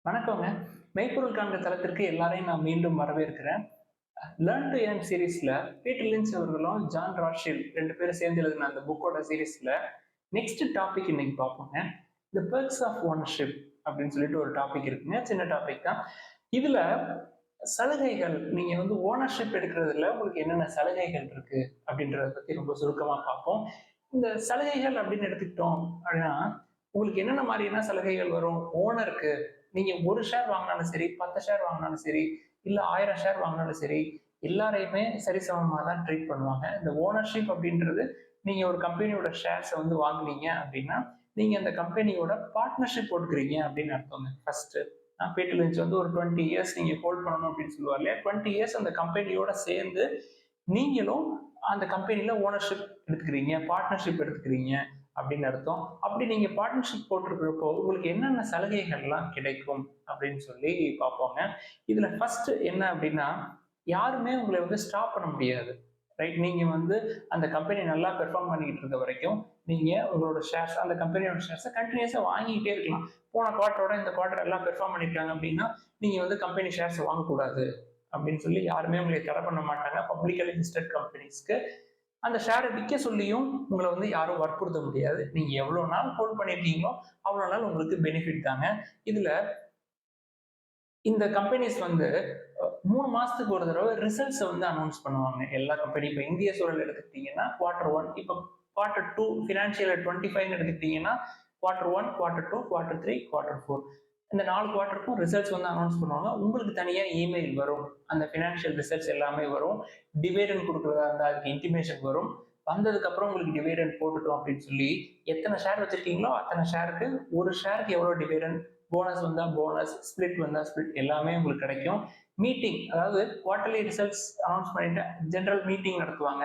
வணக்கங்க. மெய்ப்பொருள் காண்க தளத்திற்கு எல்லாரையும் நான் மீண்டும் வரவேற்கிறேன். லேர்ன் டு ஏர்ன் சீரிஸ்ல பீட்டர் லிஞ்ச் அவர்களும், ஜான் ராத்ஷில்ட் 2 பேரும் சேர்ந்து எழுதின அந்த புக்கோட சீரிஸ்ல நெக்ஸ்ட் டாபிக் இன்னைக்கு பார்ப்போங்க. தி பெர்க்ஸ் ஆஃப் ஓனர்ஷிப் அப்படின்னு சொல்லிட்டு ஒரு டாபிக் இருக்குங்க. சின்ன டாபிக் தான். இதுல சலுகைகள், நீங்க ஓனர்ஷிப் எடுக்கிறதுல உங்களுக்கு என்னென்ன சலுகைகள் இருக்கு அப்படின்றத பத்தி ரொம்ப சுருக்கமா பார்ப்போம். இந்த சலுகைகள் அப்படின்னு எடுத்துக்கிட்டோம் அப்படின்னா, உங்களுக்கு என்னென்ன மாதிரியான சலுகைகள் வரும்? ஓனருக்கு நீங்க 1 ஷேர் வாங்கினாலும் சரி, 10 ஷேர் வாங்கினாலும் சரி, இல்ல 1000 ஷேர் வாங்கினாலும் சரி, எல்லாரையுமே சரிசமமா தான் ட்ரீட் பண்ணுவாங்க. இந்த ஓனர்ஷிப் அப்படின்றது, நீங்க ஒரு கம்பெனியோட ஷேர்ஸை வாங்குனீங்க அப்படின்னா, நீங்க அந்த கம்பெனியோட பார்ட்னர்ஷிப் போட்டுக்கிறீங்க அப்படின்னு அர்த்தங்க. ஃபர்ஸ்ட் பீட்டர் லிஞ்ச் ஒரு 20 இயர்ஸ் நீங்க ஹோல்ட் பண்ணணும் அப்படின்னு சொல்லுவார் இல்லையா? 20 இயர்ஸ் அந்த கம்பெனியோட சேர்ந்து நீங்களும் அந்த கம்பெனில ஓனர்ஷிப் எடுத்துக்கிறீங்க, பார்ட்னர்ஷிப் எடுத்துக்கிறீங்க அப்படின்னு அர்த்தம். அப்படி நீங்க பார்ட்னர்ஷிப் போட்டிருக்கிறப்போ உங்களுக்கு என்னென்ன சலுகைகள்லாம் கிடைக்கும் அப்படின்னு சொல்லி பார்ப்போங்க. இதுல ஃபர்ஸ்ட் என்ன அப்படின்னா, யாருமே உங்களை ஸ்டாப் பண்ண முடியாது. ரைட்? நீங்க அந்த கம்பெனி நல்லா பெர்ஃபார்ம் பண்ணிக்கிட்டு இருக்க வரைக்கும் நீங்க உங்களோட ஷேர்ஸ், அந்த கம்பெனியோட ஷேர்ஸை கண்டினியூஸா வாங்கிக்கிட்டே இருக்கலாம். போன குவார்டரோட இந்த குவார்டர் எல்லாம் பெர்ஃபார்ம் பண்ணிருக்காங்க அப்படின்னா நீங்க கம்பெனி ஷேர்ஸ் வாங்கக்கூடாது அப்படின்னு சொல்லி யாருமே உங்களை தடை பண்ண மாட்டாங்க. பப்ளிக்கலி லிஸ்டட் கம்பெனிஸ்க்கு அந்த ஷேரை விற்க சொல்லியும் உங்களை யாரும் வற்புறுத்த முடியாது. நீங்க எவ்வளவு நாள் ஹோல்ட் பண்ணிருக்கீங்களோ அவ்வளவு நாள் உங்களுக்கு பெனிஃபிட் தாங்க. இதுல இந்த கம்பெனிஸ் 3 மாசத்துக்கு ஒரு தடவை ரிசல்ட்ஸ் அனௌன்ஸ் பண்ணுவாங்க. எல்லா கம்பெனி இப்போ இந்திய சூழல் எடுத்துக்கிட்டீங்கன்னா Q1, இப்போ Q2 ஃபினான்ஷியல் 25 எடுத்துக்கிட்டீங்கன்னா Q1, Q2, Q3, Q4 இந்த 4 குவார்டருக்கும் ரிசல்ட்ஸ் அனௌன்ஸ் பண்ணுவாங்க. உங்களுக்கு தனியா இமெயில் வரும், அந்த ஃபினான்ஷியல் ரிசல்ட்ஸ் எல்லாமே வரும். டிவிடெண்ட் கொடுக்குறதா இருந்தால் அதுக்கு இன்டிமேஷன் வரும். வந்ததுக்கு அப்புறம் உங்களுக்கு டிவிடெண்ட் போட்டுட்டோம் அப்படின்னு சொல்லி எத்தனை ஷேர் வச்சிருக்கீங்களோ அத்தனை ஷேருக்கு ஒரு ஷேருக்கு எவ்வளவு டிவிடெண்ட், போனஸ் வந்தா போனஸ், ஸ்பிளிட் வந்தா ஸ்பிளிட் எல்லாமே உங்களுக்கு கிடைக்கும். மீட்டிங், அதாவது குவார்டர்லி ரிசல்ட்ஸ் அனௌன்ஸ் பண்ணிட்டு ஜெனரல் மீட்டிங் நடத்துவாங்க.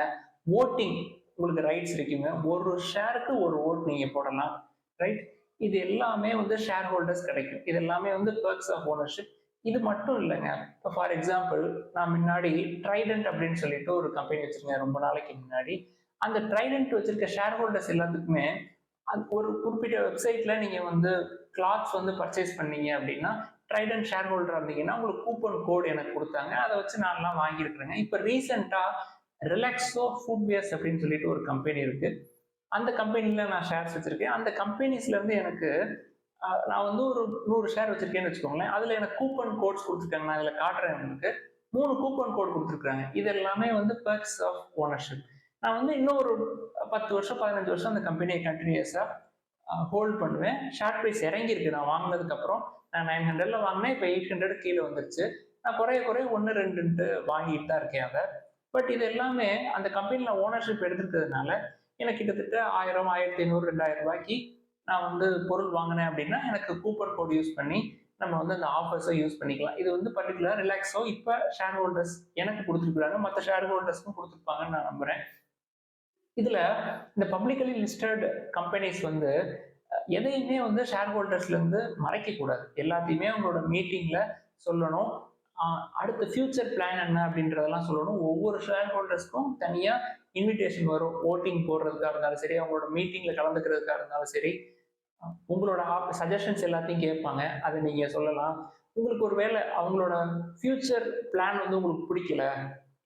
ஓட்டிங் உங்களுக்கு ரைட்ஸ் இருக்குங்க. ஒரு ஷேருக்கு ஒரு ஓட் நீங்க போடலாம். ரைட்? இது எல்லாமே ஷேர் ஹோல்டர்ஸ் கிடைக்கும். இது எல்லாமே பெர்க்ஸ் ஆஃப் ஓனர்ஷிப். இது மட்டும் இல்லைங்க. இப்போ ஃபார் எக்ஸாம்பிள், நான் முன்னாடி ட்ரைடன்ட் அப்படின்னு சொல்லிட்டு ஒரு கம்பெனி வச்சிருக்கேன் ரொம்ப நாளைக்கு முன்னாடி. அந்த ட்ரைடன்ட் வச்சிருக்க ஷேர் ஹோல்டர்ஸ் எல்லாத்துக்குமே ஒரு குறிப்பிட்ட வெப்சைட்ல நீங்க கிளாத்ஸ் பர்ச்சேஸ் பண்ணீங்க அப்படின்னா, ட்ரைடன்ட் ஷேர் ஹோல்டர் இருந்தீங்கன்னா உங்களுக்கு கூப்பன் கோட் எனக்கு கொடுத்தாங்க. அதை வச்சு நான் எல்லாம் வாங்கியிருக்கிறேங்க. இப்போ ரீசெண்டா ரிலாக்ஸோ ஃபுட்வேர்ஸ் அப்படின்னு சொல்லிட்டு ஒரு கம்பெனி இருக்கு. அந்த கம்பெனில நான் ஷேர்ஸ் வச்சிருக்கேன். அந்த கம்பெனிஸ்ல இருந்து எனக்கு நான் ஒரு 100 ஷேர் வச்சிருக்கேன்னு வச்சுக்கோங்களேன். அதுல எனக்கு கூப்பன் கோட்ஸ் கொடுத்துருக்காங்க. நான் இதுல காட்டுறேன் உங்களுக்கு. 3 கூப்பன் கோட் கொடுத்துருக்காங்க. இது எல்லாமே பெர்க்ஸ் ஆஃப் ஓனர்ஷிப். நான் இன்னும் ஒரு 10 வருஷம் 15 வருஷம் அந்த கம்பெனியை கண்டினியூஸா ஹோல்ட் பண்ணுவேன். ஷேர் ப்ரைஸ் இறங்கியிருக்கு. நான் வாங்கினதுக்கு அப்புறம் நான் 900ல வாங்கினேன். இப்போ 800 கீழே வந்துருச்சு. நான் குறைய 1 2 வாங்கிட்டு தான் இருக்கேன் அதை. பட் இது எல்லாமே அந்த கம்பெனில ஓனர்ஷிப் எடுத்துருக்கிறதுனால எனக்கு கிட்டத்தட்ட 1000, 1500, 2000 ரூபாய்க்கு நான் பொருள் வாங்கினேன் அப்படின்னா எனக்கு கூப்பன் கோட் யூஸ் பண்ணி நம்ம அந்த ஆஃபர்ஸை யூஸ் பண்ணிக்கலாம். இது பர்டிகுலர் ரிலாக்ஸோ இப்போ ஷேர் ஹோல்டர்ஸ் எனக்கு கொடுத்துருக்காங்க, மற்ற ஷேர் ஹோல்டர்ஸ்க்கும் கொடுத்துருப்பாங்கன்னு நான் நம்புறேன். இதுல இந்த பப்ளிக்கலி லிஸ்டட் கம்பெனிஸ் எதையுமே ஷேர் ஹோல்டர்ஸ்ல இருந்து மறைக்க கூடாது. எல்லாத்தையுமே உங்களோட மீட்டிங்ல சொல்லணும். அடுத்த ஃபியூச்சர் பிளான் என்ன அப்படின்றதெல்லாம் சொல்லணும். ஒவ்வொரு ஷேர் ஹோல்டர்ஸ்க்கும் தனியா இன்விடேஷன் வரும். ஓட்டிங் போடுறதுக்காக இருந்தாலும் சரி, அவங்களோட மீட்டிங்ல கலந்துக்கிறதுக்காக இருந்தாலும் சரி, உங்களோட சஜஷன்ஸ் எல்லாத்தையும் கேட்பாங்க. அதை நீங்க சொல்லலாம். உங்களுக்கு ஒரு வேலை அவங்களோட ஃபியூச்சர் பிளான் உங்களுக்கு பிடிக்கல,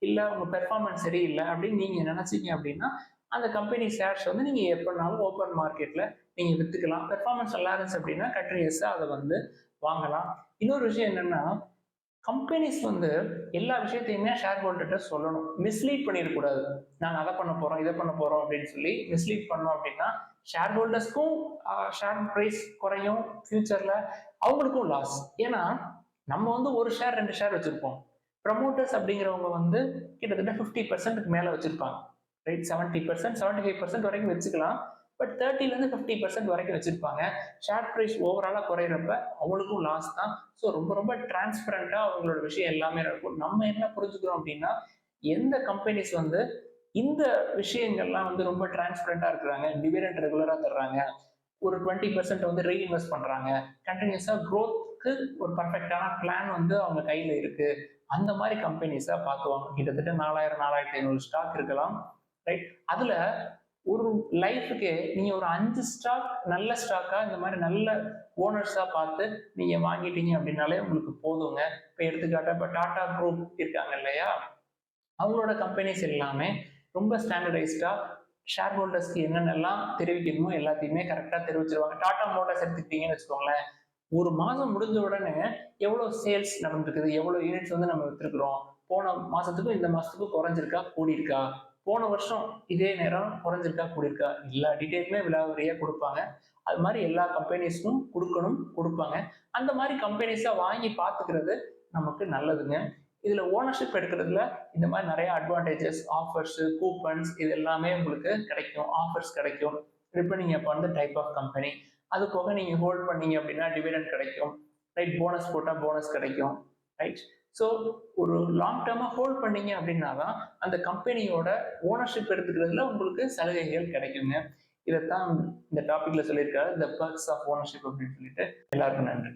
இல்ல உங்க பெர்ஃபார்மன்ஸ் சரியில்லை அப்படின்னு நீங்க நினைச்சீங்க அப்படின்னா, அந்த கம்பெனி ஷேர்ஸ் நீங்க எப்படினாலும் ஓப்பன் மார்க்கெட்ல நீங்க வித்துக்கலாம். பெர்ஃபார்மன்ஸ் நல்லா இருந்துச்சு அப்படின்னா கண்டினியூஸா அதை வாங்கலாம். இன்னொரு விஷயம் என்னன்னா, கம்பெனிஸ் எல்லா விஷயத்தையுமே ஷேர் ஹோல்டர்கிட்ட சொல்லணும். மிஸ்லீட் பண்ணிடக்கூடாது. நாங்கள் அதை பண்ண போறோம், இதை பண்ண போறோம் அப்படின்னு சொல்லி மிஸ்லீட் பண்ணோம் அப்படின்னா ஷேர் ஹோல்டர்ஸ்க்கும் ஷேர் பிரைஸ் குறையும், ஃபியூச்சர்ல அவங்களுக்கும் லாஸ். ஏன்னா நம்ம ஒரு ஷேர் 2 ஷேர் வச்சிருப்போம். ப்ரமோட்டர்ஸ் அப்படிங்கிறவங்க கிட்டத்தட்ட 50% மேல வச்சிருப்பாங்க. ரைட்? 70%, 75% வரைக்கும் வச்சுக்கலாம். பட் 30ல இருந்து 50% வரைக்கும் வச்சிருப்பாங்க. ஷேர் பிரைஸ் ஓவராலா குறையிறப்ப அவங்களுக்கும் லாஸ் தான். ஸோ ரொம்ப ரொம்ப டிரான்ஸ்பரண்டா அவங்களோட விஷயம் எல்லாமே இருக்கும். நம்ம என்ன புரிஞ்சுக்கிறோம் அப்படின்னா, எந்த கம்பெனிஸ் இந்த விஷயங்கள்லாம் ரொம்ப டிரான்ஸ்பரண்டா இருக்கிறாங்க, டிவிடெண்ட் ரெகுலரா தர்றாங்க, ஒரு 20% ரீஇன்வெஸ்ட் பண்றாங்க, கண்டினியூஸா க்ரோத்துக்கு ஒரு பர்ஃபெக்டான பிளான் அவங்க கையில இருக்கு, அந்த மாதிரி கம்பெனிஸா பார்க்குவாங்க. கிட்டத்தட்ட 4000, 4500 ஸ்டாக் இருக்கலாம். ரைட்? அதுல ஒரு லைஃபுக்கு நீங்க ஒரு 5 ஸ்டாக் நல்ல ஸ்டாக்கா இந்த மாதிரி நல்ல ஓனர்ஸா பார்த்து நீங்க வாங்கிட்டீங்க அப்படின்னாலே உங்களுக்கு போதுங்க. இப்ப எடுத்துக்காட்டா இப்ப டாடா குரூப் இருக்காங்க இல்லையா, அவங்களோட கம்பெனிஸ் எல்லாமே ரொம்ப ஸ்டாண்டர்டைஸ்டா ஷேர் ஹோல்டர்ஸ்க்கு என்னென்னலாம் தெரிவிக்கணுமோ எல்லாத்தையுமே கரெக்டா தெரிவிச்சிருவாங்க. டாடா மோட்டார்ஸ் எடுத்துக்கிட்டீங்கன்னு வச்சுக்கோங்களேன், ஒரு மாசம் முடிஞ்ச உடனே எவ்வளவு சேல்ஸ் நடந்திருக்குது, எவ்வளவு யூனிட்ஸ் வந்து நம்ம வித்திருக்கிறோம், போன மாசத்துக்கும் இந்த மாசத்துக்கும் குறைஞ்சிருக்கா கூடியிருக்கா, போன வருஷம் இதே நேரம் குறைஞ்சிருக்கா கூடியிருக்கா, எல்லா டீட்டெயிலுமே விலாவரியா கொடுப்பாங்க. அது மாதிரி எல்லா கம்பெனிஸ்க்கும் கொடுக்கணும், கொடுப்பாங்க. அந்த மாதிரி கம்பெனிஸா வாங்கி பார்த்துக்கிறது நமக்கு நல்லதுங்க. இதுல ஓனர்ஷிப் எடுக்கிறதுல இந்த மாதிரி நிறைய அட்வான்டேஜஸ், ஆஃபர்ஸ், கூப்பன்ஸ் இது எல்லாமே உங்களுக்கு கிடைக்கும். ஆஃபர்ஸ் கிடைக்கும் depending upon the type of company. அது போக நீங்க ஹோல்ட் பண்ணீங்க அப்படின்னா டிவிடெண்ட் கிடைக்கும், ரைட்? போனஸ் போட்டா போனஸ் கிடைக்கும், ரைட்? ஸோ ஒரு லாங் டேர்மா ஹோல்ட் பண்ணீங்க அப்படின்னா தான் அந்த கம்பெனியோட ஓனர்ஷிப் எடுத்துக்கிறதுல உங்களுக்கு சலுகைகள் கிடைக்குங்க. இதைத்தான் இந்த டாபிக்ல சொல்லியிருக்காரு, த பர்க்ஸ் ஆஃப் ஓனர்ஷிப் அப்படின்னு சொல்லிட்டு. எல்லாருக்கும் நன்றி.